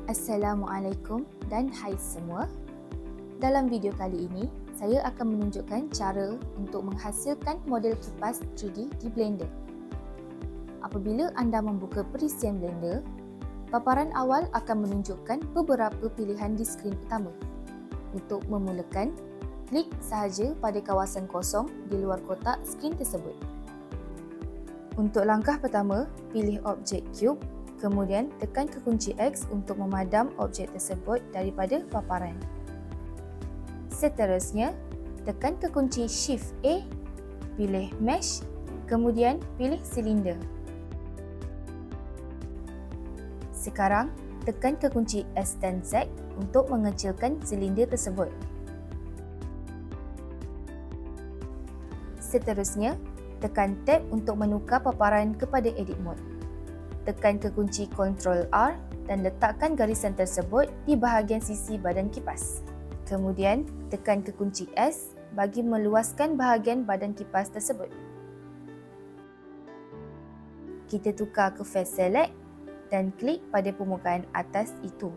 Assalamualaikum dan hai semua. Dalam video kali ini, saya akan menunjukkan cara untuk menghasilkan model kipas 3D di Blender. Apabila anda membuka perisian Blender, paparan awal akan menunjukkan beberapa pilihan di skrin pertama. Untuk memulakan, klik sahaja pada kawasan kosong di luar kotak skrin tersebut. Untuk langkah pertama, pilih objek cube. Kemudian, tekan kekunci X untuk memadam objek tersebut daripada paparan. Seterusnya, tekan kekunci Shift A, pilih Mesh, kemudian pilih silinder. Sekarang, tekan kekunci Extend Z untuk mengecilkan silinder tersebut. Seterusnya, tekan Tab untuk menukar paparan kepada Edit Mode. Tekan kekunci Ctrl R dan letakkan garisan tersebut di bahagian sisi badan kipas. Kemudian, tekan kekunci S bagi meluaskan bahagian badan kipas tersebut. Kita tukar ke Face Select dan klik pada permukaan atas itu.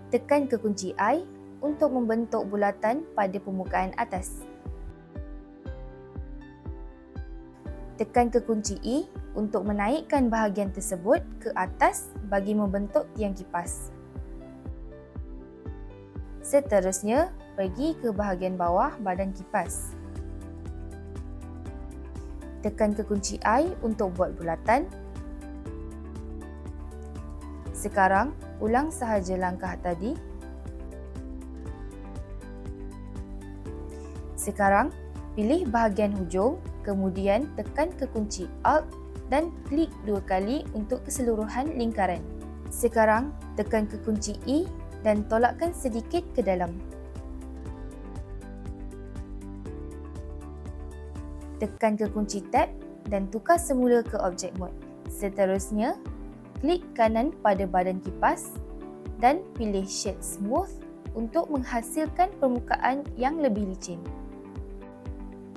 Tekan kekunci I untuk membentuk bulatan pada permukaan atas. Tekan kekunci E untuk menaikkan bahagian tersebut ke atas bagi membentuk tiang kipas. Seterusnya, pergi ke bahagian bawah badan kipas. Tekan kekunci I untuk buat bulatan. Sekarang, ulang sahaja langkah tadi. Sekarang, pilih bahagian hujung, kemudian tekan kekunci Alt dan klik 2 kali untuk keseluruhan lingkaran. Sekarang, tekan kekunci E dan tolakkan sedikit ke dalam. Tekan kekunci Tab dan tukar semula ke Object Mode. Seterusnya, klik kanan pada badan kipas dan pilih Shade Smooth untuk menghasilkan permukaan yang lebih licin.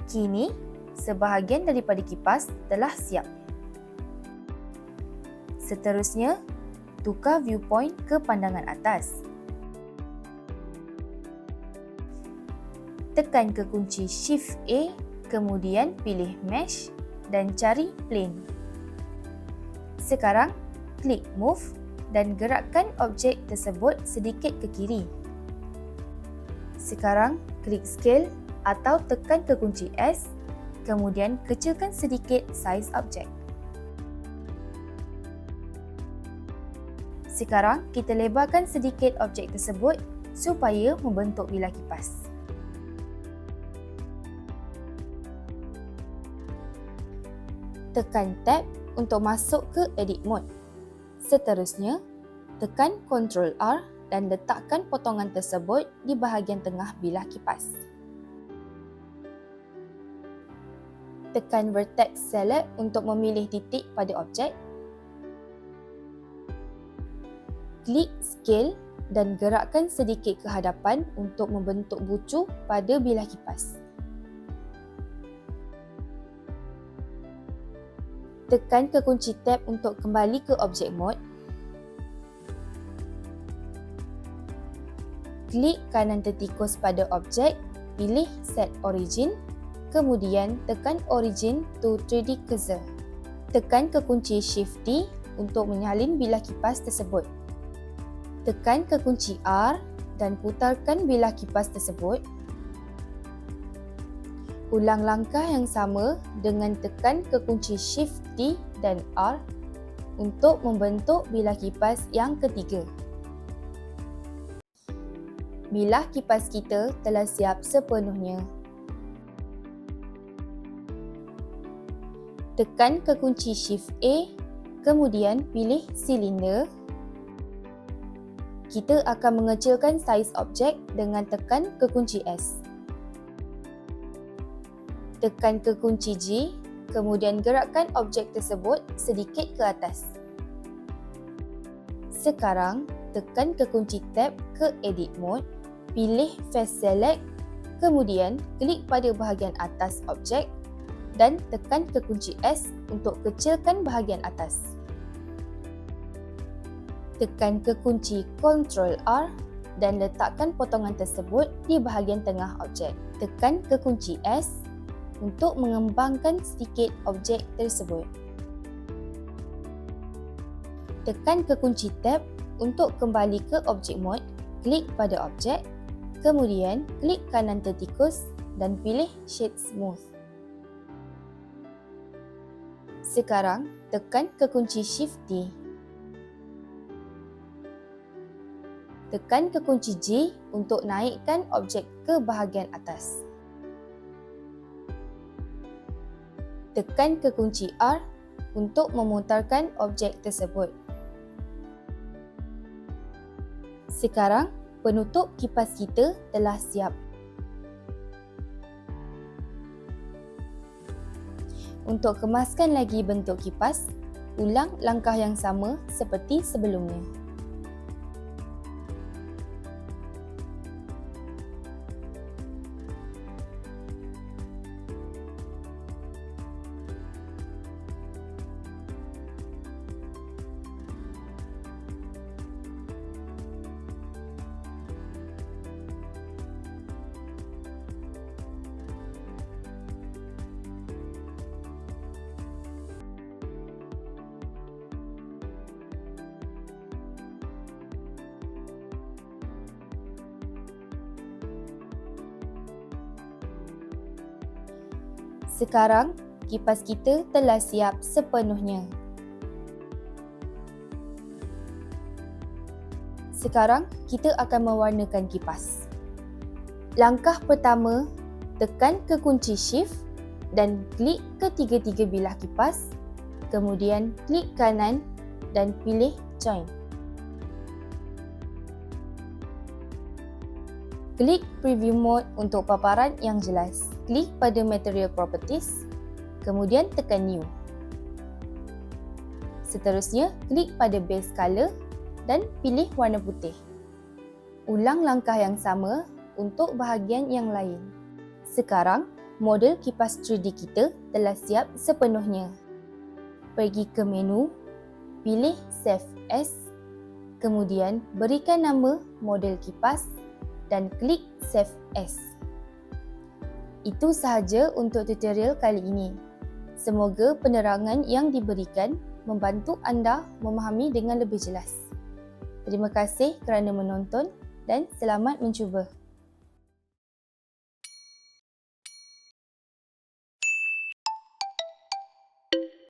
Kini, sebahagian daripada kipas telah siap. Seterusnya, tukar viewpoint ke pandangan atas. Tekan kekunci Shift A, kemudian pilih Mesh dan cari Plane. Sekarang, klik Move dan gerakkan objek tersebut sedikit ke kiri. Sekarang, klik Scale atau tekan kekunci S, kemudian kecilkan sedikit saiz objek. Sekarang, kita lebarkan sedikit objek tersebut supaya membentuk bilah kipas. Tekan Tab untuk masuk ke Edit Mode. Seterusnya, tekan Ctrl R dan letakkan potongan tersebut di bahagian tengah bilah kipas. Tekan Vertex Select untuk memilih titik pada objek. Klik Scale dan gerakkan sedikit ke hadapan untuk membentuk bucu pada bilah kipas. Tekan kekunci Tab untuk kembali ke Object Mode. Klik kanan tertikus pada objek, pilih Set Origin, kemudian tekan Origin to 3D Cursor. Tekan kekunci Shift T untuk menyalin bilah kipas tersebut. Tekan kekunci R dan putarkan bilah kipas tersebut. Ulang langkah yang sama dengan tekan kekunci Shift T dan R untuk membentuk bilah kipas yang ketiga. Bilah kipas kita telah siap sepenuhnya. Tekan kekunci Shift A, kemudian pilih silinder. Kita akan mengecilkan saiz objek dengan tekan kekunci S. Tekan kekunci G, kemudian gerakkan objek tersebut sedikit ke atas. Sekarang, tekan kekunci Tab ke Edit Mode, pilih Face Select, kemudian klik pada bahagian atas objek dan tekan kekunci S untuk kecilkan bahagian atas. Tekan kekunci Ctrl R dan letakkan potongan tersebut di bahagian tengah objek. Tekan kekunci S untuk mengembangkan sedikit objek tersebut. Tekan kekunci Tab untuk kembali ke objek mode, klik pada objek, kemudian klik kanan tertikus dan pilih Shade Smooth. Sekarang, tekan kekunci Shift D. Tekan kekunci J untuk naikkan objek ke bahagian atas. Tekan kekunci R untuk memutarkan objek tersebut. Sekarang, penutup kipas kita telah siap. Untuk kemaskan lagi bentuk kipas, ulang langkah yang sama seperti sebelumnya. Sekarang, kipas kita telah siap sepenuhnya. Sekarang, kita akan mewarnakan kipas. Langkah pertama, tekan kekunci Shift dan klik ketiga-tiga bilah kipas, kemudian klik kanan dan pilih Join. Klik Preview Mode untuk paparan yang jelas. Klik pada Material Properties, kemudian tekan New. Seterusnya, klik pada Base Color dan pilih warna putih. Ulang langkah yang sama untuk bahagian yang lain. Sekarang, model kipas 3D kita telah siap sepenuhnya. Pergi ke menu, pilih Save As, kemudian berikan nama model kipas dan klik Save As. Itu sahaja untuk tutorial kali ini. Semoga penerangan yang diberikan membantu anda memahami dengan lebih jelas. Terima kasih kerana menonton dan selamat mencuba.